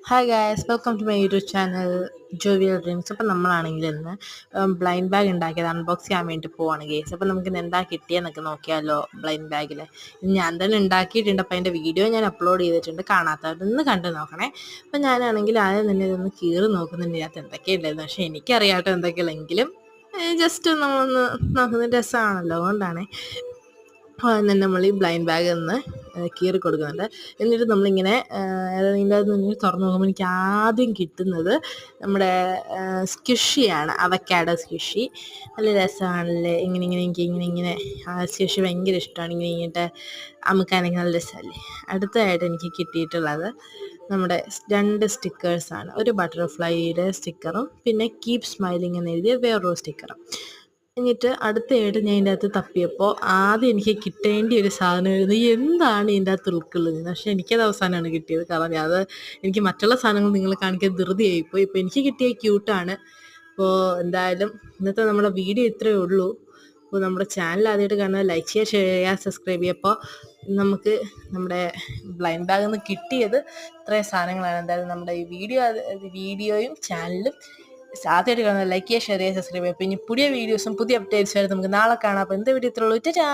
Hi guys, welcome to my YouTube channel jovial dreams. അപ്പം നമ്മളാണെങ്കിൽ ഇന്ന് ബ്ലൈൻഡ് ബാഗ് ഉണ്ടാക്കിയത് അൺബോക്സ് ചെയ്യാൻ വേണ്ടി പോവാണ് ഗേസ്. അപ്പം നമുക്ക് ഇന്ന് എന്താ കിട്ടിയെന്നൊക്കെ നോക്കിയാലോ. ബ്ലൈൻഡ് ബാഗിൽ ഞാൻ തന്നെ ഉണ്ടാക്കിയിട്ടുണ്ട്. അപ്പം അതിൻ്റെ വീഡിയോ ഞാൻ അപ്ലോഡ് ചെയ്തിട്ടുണ്ട്. കാണാത്തവരൊന്ന് കണ്ടു നോക്കണേ. അപ്പം ഞാനാണെങ്കിൽ ആദ്യം തന്നെ ഇതൊന്ന് കീറി നോക്കുന്നുണ്ട് ഇതിനകത്ത് എന്തൊക്കെയുണ്ടായിരുന്നു. പക്ഷേ എനിക്കറിയാട്ടോ എന്തൊക്കെയുള്ളെങ്കിലും ജസ്റ്റ് നമ്മളൊന്ന് നോക്കുന്നത് രസമാണല്ലോ, അതുകൊണ്ടാണ് തന്നെ നമ്മൾ ഈ ബ്ലൈൻഡ് ബാഗ് ഒന്ന് കീറി കൊടുക്കുന്നുണ്ട്. എന്നിട്ട് നമ്മളിങ്ങനെ ഇതിൻ്റെ അത് നിന്ന് തുറന്ന് നോക്കുമ്പോൾ എനിക്ക് ആദ്യം കിട്ടുന്നത് നമ്മുടെ സ്ക്വിഷിയാണ്, അവക്കാഡോ സ്ക്വിഷി. നല്ല രസമാണല്ലേ, ഇങ്ങനെ ആ സ്ക്വിഷി ഭയങ്കര ഇഷ്ടമാണ്. ഇങ്ങോട്ട് അമുക്കാനൊക്കെ നല്ല രസമല്ലേ. അടുത്തതായിട്ട് എനിക്ക് കിട്ടിയിട്ടുള്ളത് നമ്മുടെ 2 സ്റ്റിക്കേഴ്സാണ്. ഒരു ബട്ടർഫ്ലൈയുടെ സ്റ്റിക്കറും പിന്നെ കീപ് സ്മൈലിംഗ് എന്ന് എഴുതിയ വേറൊരു സ്റ്റിക്കറും. എന്നിട്ട് അടുത്തയായിട്ട് ഞാൻ ഇതിൻ്റെ അകത്ത് തപ്പിയപ്പോൾ ആദ്യം എനിക്ക് കിട്ടേണ്ട ഒരു സാധനമായിരുന്നു എന്താണ് ഇതിൻ്റെ അകത്ത് ഉൾക്കൊള്ളുന്നത്. പക്ഷേ എനിക്കത് അവസാനമാണ് കിട്ടിയത്. കാരണം എനിക്ക് മറ്റുള്ള സാധനങ്ങൾ നിങ്ങളെ കാണിക്കാൻ ധൃതിയായിപ്പോയി. ഇപ്പോൾ എനിക്ക് കിട്ടിയ ക്യൂട്ടാണ്. അപ്പോൾ എന്തായാലും ഇന്നത്തെ നമ്മുടെ വീഡിയോ ഇത്രയേ ഉള്ളൂ. അപ്പോൾ നമ്മുടെ ചാനൽ ആദ്യമായിട്ട് കാണുന്നത് ലൈക്ക് ചെയ്യുക, ഷെയർ ചെയ്യുക, സബ്സ്ക്രൈബ് ചെയ്യുക. അപ്പോൾ നമുക്ക് നമ്മുടെ ബ്ലൈൻഡ് ബാഗിൽ നിന്ന് കിട്ടിയത് ഇത്രയും സാധനങ്ങളാണ്. എന്തായാലും നമ്മുടെ ഈ വീഡിയോയും ചാനലും ആദ്യമായിട്ട് കാണുന്നത് ലൈക്ക് ചെയ്യുക, ഷെയർ ചെയ്യുക, സബ്സ്ക്രൈബ് ചെയ്യുക. പിന്നെ പുതിയ വീഡിയോസും പുതിയ അപ്ഡേറ്റ്സും ആയിട്ട് നമുക്ക് നാളെ കാണാം. അപ്പോൾ എന്താ വീഡിയോ ഇത്രയുള്ളൂ. ടാ.